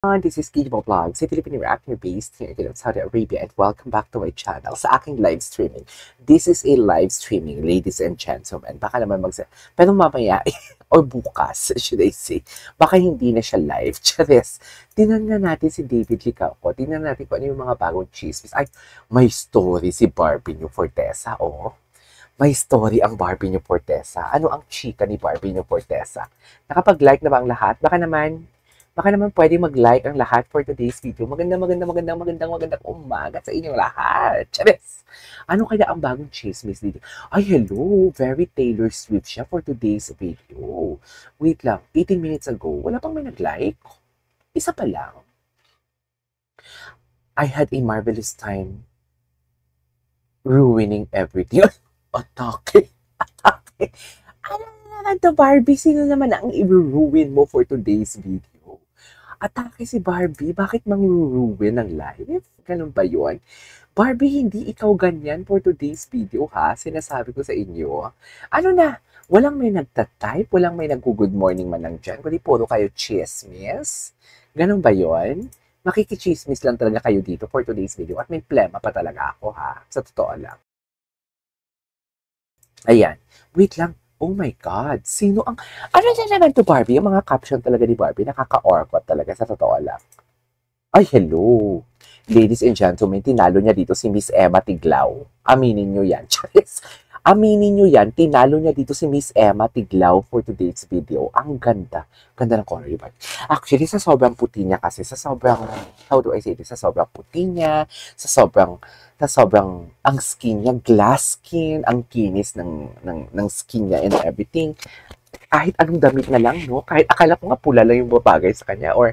This is Kijibo Vlog, sa Filipino reactor based here in Saudi Arabia, and welcome back to my channel sa aking live streaming. This is a live streaming, ladies and gentlemen. Baka naman pero mamaya, or bukas, should I say, baka hindi na siya live. Charis, tingnan nga natin si David Licauco. Tingnan natin kung ano yung mga bagong chismis. Ay, may story si Barbie New Fortesa, oh. May story ang Barbie New Fortesa. Ano ang chika ni Barbie New Fortesa? Nakapag-like na ba ang lahat? Baka naman pwede mag-like ang lahat for today's video. Magandang umaga sa inyong lahat. Charis! Ano kaya ang bagong chismis dito? Ay, hello! Very Taylor Swift siya for today's video. Wait lang, 18 minutes ago, wala pang may nag-like? Isa pa lang. I had a marvelous time ruining everything. Atake! Ano naman to, Barbie? Sino naman ang i-ruin mo for today's video? Atake si Barbie, bakit mang-ruin ng life? Ganun ba yun? Barbie, hindi ikaw ganyan for today's video ha, sinasabi ko sa inyo. Ano na, walang may nagtatype, walang may nag-good morning man lang dyan, kundi puro kayo chismis. Ganun ba yun? Makikichismis lang talaga kayo dito for today's video at may plema pa talaga ako ha, sa totoo lang. Ayan, wait lang. Oh my God, sino ang... Ano na naman to, Barbie? Yung mga caption talaga ni Barbie, nakaka-orkot talaga sa totoo lang. Ay, hello. Ladies and gentlemen, tinalo niya dito si Miss Emma Tiglao. Aminin niyo yan. Charis. Aminin niyo yan, tinalo niya dito si Miss Emma Tiglao for today's video. Ang ganda. Ganda ng color, diba? Actually, sa sobrang puti niya kasi, sa sobrang, how do I say this? Sa sobrang puti niya, sa sobrang, ang skin niya, glass skin, ang kinis ng skin niya and everything. Kahit anong damit na lang, no? Kahit akala ko nga pula lang yung babagay sa kanya or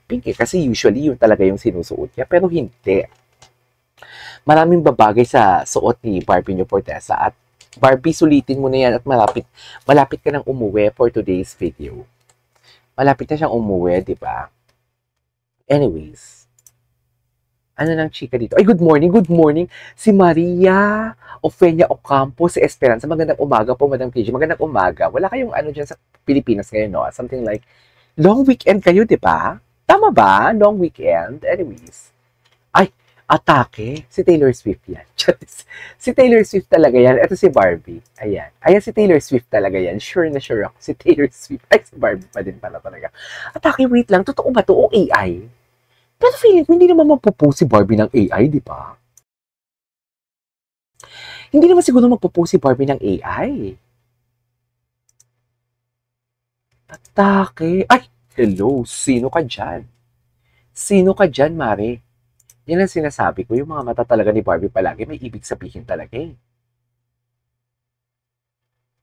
pink eh, kasi usually yun talaga yung sinusuot niya, pero hindi. Maraming babagay sa suot ni Barbie New Fortesa at Barbie, sulitin mo na yan at malapit ka nang umuwi for today's video. Malapit na siyang umuwi, di ba? Anyways, ano nang chika dito? Ay, good morning. Si Maria Ofenia Ocampo sa Esperanza. Magandang umaga po, Madam KJ. Magandang umaga. Wala kayong ano dyan sa Pilipinas ngayon, no? Something like, long weekend kayo, di ba? Tama ba? Long weekend? Anyways. Ay, atake. Si Taylor Swift yan. Si Taylor Swift talaga yan. Ito si Barbie. Ayan. Ayan si Taylor Swift talaga yan. Sure na sure ako. Si Taylor Swift. Ay, si Barbie pa din pala talaga. Atake, wait lang. Totoo ba to o AI? Pero feeling ko, hindi naman mapopost si Barbie ng AI, di ba? Hindi naman siguro mapopost si Barbie ng AI. Atake. Ay, hello. Sino ka dyan? Sino ka dyan, Mare? Yan ang sinasabi ko. Yung mga mata talaga ni Barbie palagi, may ibig sabihin talaga eh.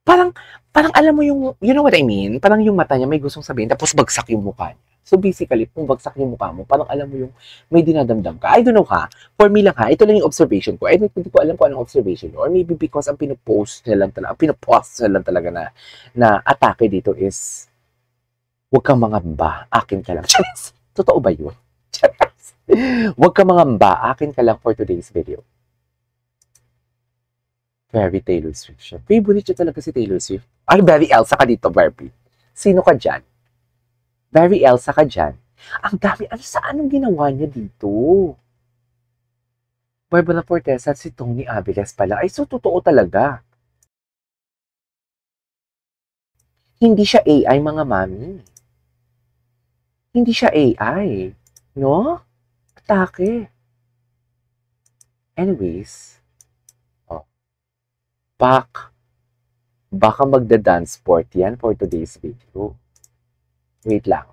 Parang alam mo yung, you know what I mean? Parang yung mata niya may gustong sabihin, tapos bagsak yung mukha niya. So basically, kung bagsak yung mukha mo, parang alam mo yung may dinadamdam ka. I don't know ha. For me lang ha, ito lang yung observation ko. Hindi ko alam kung anong observation ko. Or maybe because ang pinopost nila lang talaga na atake dito is, huwag kang mangamba, akin ka lang. Totoo ba yun? Huwag kang mangamba, akin ka lang for today's video. Very Taylor Swift siya. Favorite siya talaga si Taylor Swift. Ay, very Elsa ka dito, Barbie. Sino ka dyan? Very Elsa ka dyan. Ang dami, anong ginawa niya dito? Barbara Fortesa at si Tony Aviles pala. Ay, so totoo talaga. Hindi siya AI, mga mami. Hindi siya AI. No? Atake. Anyways. Oh. Baka magda-dance sport yan for today's video. Wait lang.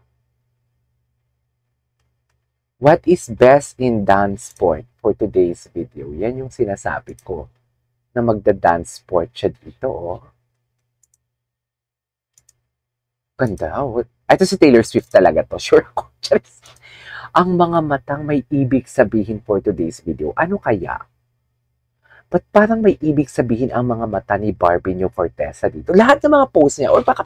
What is best in dance sport for today's video? Yan yung sinasabi ko na magda-dance sport siya dito. Oh. Ganda. Oh. Ito si Taylor Swift talaga to. Sure ko. Ang mga matang may ibig sabihin for today's video. Ano kaya? Ba't parang may ibig sabihin ang mga mata ni Barbie New Fortesa dito? Lahat ng mga posts niya, or baka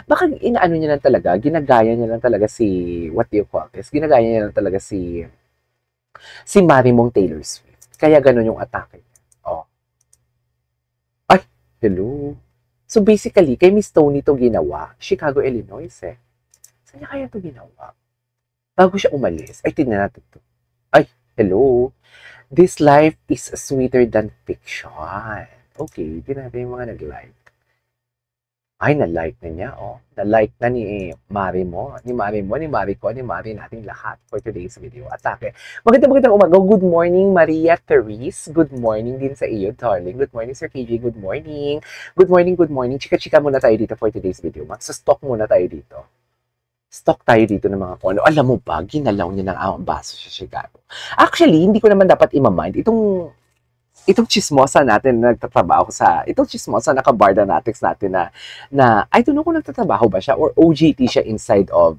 baka inaano niya lang talaga, ginagaya niya lang talaga si, what do you call this? Ginagaya niya lang talaga si Marimong Taylor Swift. Kaya ganun yung atake niya. Oh. Ay, hello. So basically, kay Miss Tony to ginawa, Chicago, Illinois eh. Saan niya kaya to ginawa? Bago siya umalis, ay tingnan natin to. Ay, hello. This life is sweeter than fiction. Okay, tingnan natin yung mga nag-like. Ay, na-like na niya, oh. Na-like na ni Mari mo, ni Mari mo, ni Mari ko, ni Mari nating lahat for today's video. Atake. Magandang umaga. Good morning, Maria Therese. Good morning din sa iyo, darling. Good morning, Sir KJ. Good morning. Good morning, good morning. Chika-chika muna tayo dito for today's video. Magsa-stock muna tayo dito. Stock tayo dito ng mga kung ano. Alam mo ba, ginalaw niya ng baso sa Chicago. Actually, hindi ko naman dapat imamind itong chismosa natin na nagtatrabaho itong chismosa na kabarda natics natin na I don't know kung nagtatrabaho ba siya or OJT siya inside of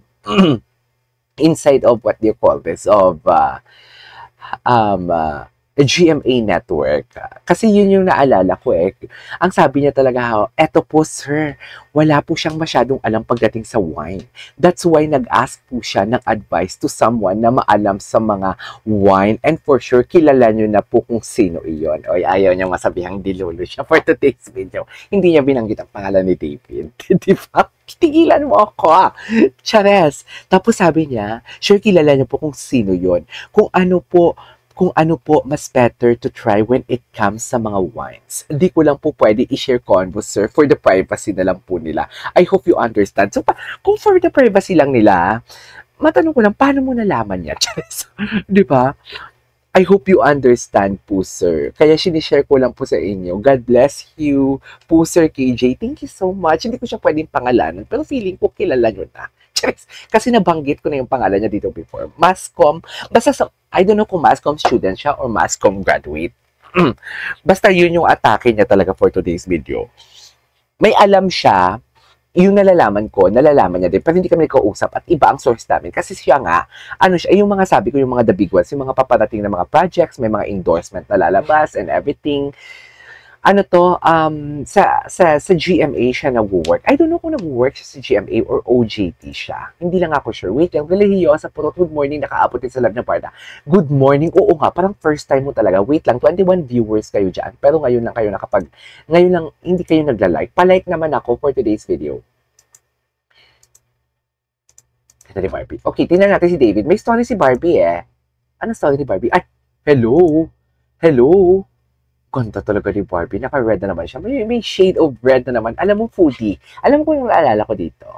inside of what do you call this of GMA network. Kasi yun yung naalala ko eh. Ang sabi niya talaga, eto po sir, wala po siyang masyadong alam pagdating sa wine. That's why nag-ask po siya ng advice to someone na maalam sa mga wine. And for sure, kilala niyo na po kung sino iyon. O ayaw niya masabihang dilolo siya for today's video. Hindi niya binanggit ang pangalan ni David. Di ba? Tigilan mo ako. Chares. Tapos sabi niya, sure kilala niyo po kung sino yon. Kung ano po mas better to try when it comes sa mga wines. Hindi ko lang po pwede i-share convo, sir, for the privacy na lang po nila. I hope you understand. So, kung for the privacy lang nila, matanong ko lang, paano mo nalaman niya? Di ba? I hope you understand po, sir. Kaya sinishare ko lang po sa inyo. God bless you po, Sir KJ. Thank you so much. Hindi ko siya pwedeng pangalanan, pero feeling ko kilala nyo na. Kasi nabanggit ko na yung pangalan niya dito before. Mascom, basta I don't know kung Mascom student siya or Mascom graduate. Basta yun yung atake niya talaga for today's video. May alam siya, yung nalalaman niya din, pero hindi kami nagkausap at iba ang source namin. Kasi siya nga, yung mga sabi ko, yung mga the big ones, yung mga paparating na mga projects, may mga endorsement na lalabas and everything. Sa GMA siya nag-work. I don't know kung nag-work siya sa GMA or OJT siya. Hindi lang ako sure. Wait lang, relihiyosa po. Good morning, nakaabot din sa lab na parda. Good morning. Oo nga, parang first time mo talaga. Wait lang, 21 viewers kayo dyan. Pero ngayon lang kayo ngayon lang hindi kayo nagla-like. Pa-like naman ako for today's video. Ganda ni Barbie. Okay, tingnan natin si David. May story si Barbie eh. Ano story ni Barbie? Ay, hello. Hello. Ganda talaga ni Barbie. Naka-red na naman siya. May shade of red na naman. Alam mo, foodie. Alam mo kung yung naalala ko dito.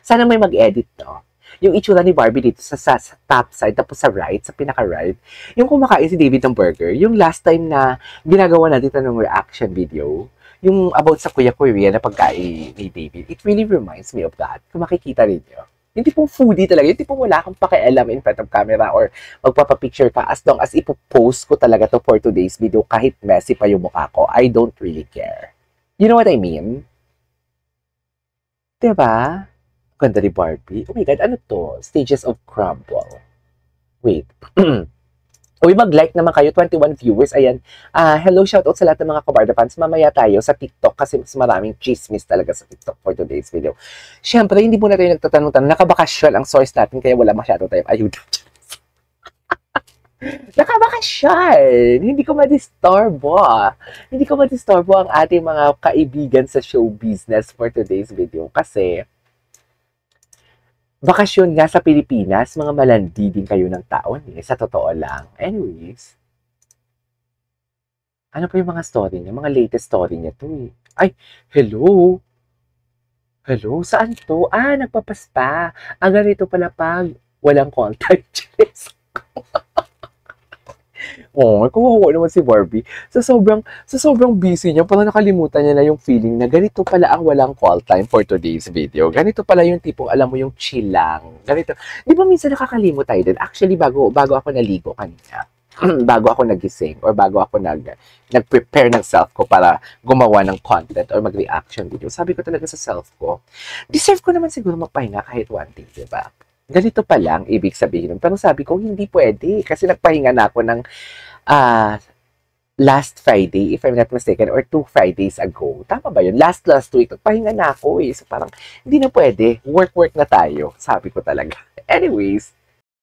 Sana may mag-edit, no? Yung itsura ni Barbie dito sa top side, tapos sa right, sa pinaka-right. Yung kumakain si David ng burger. Yung last time na ginagawa natin ito ng reaction video. Yung about sa Kuya Korea na pagkain ni David. It really reminds me of that. Kung makikita rin nyo. Yung tipong foodie talaga, yung tipong wala kang pakialam in front of camera or magpapapicture ka as long as ipopost ko talaga to for today's video kahit messy pa yung mukha ko. I don't really care. You know what I mean? Diba? Ganda ni Barbie. Oh my God, ano to? Stages of Crumble. Wait. Uy, mag-like naman kayo, 21 viewers. Ayan. Hello, shoutout sa lahat ng mga kabarda fans. Mamaya tayo sa TikTok kasi mas maraming chismis talaga sa TikTok for today's video. Siyempre, hindi muna tayo nagtatanong-tanong. Nakabakasyon ang source natin kaya wala masyado tayong ayuda. Nakabakasyon! Hindi ko madistorbo. Hindi ko madistorbo ang ating mga kaibigan sa show business for today's video kasi bakasyon nga sa Pilipinas, mga malandi din kayo ng taon eh, sa totoo lang. Anyways, ano pa yung mga story niya? Mga latest story niya to eh. Ay, hello? Hello? Saan to? Nagpapaspa. Ganito pala pag walang contact. Kawawa naman si Barbie. Sa sobrang busy niya, parang nakalimutan niya na yung feeling na ganito pala ang walang call time for today's video. Ganito pala yung tipong, alam mo, yung chill lang. Ganito. Di ba minsan nakakalimot tayo din? Actually, bago ako naligo kanina, bago ako nagising, or bago ako nag-prepare ng self ko para gumawa ng content or mag-reaction video, sabi ko talaga sa self ko, deserve ko naman siguro magpahinga kahit one day, di ba? Ganito pa lang, ibig sabihin nun. Pero sabi ko, hindi pwede. Kasi nagpahinga na ako ng last Friday, if I'm not mistaken, or 2 Fridays ago. Tama ba yun? Last week, nagpahinga na ako eh. So parang, hindi na pwede. Work na tayo. Sabi ko talaga. Anyways,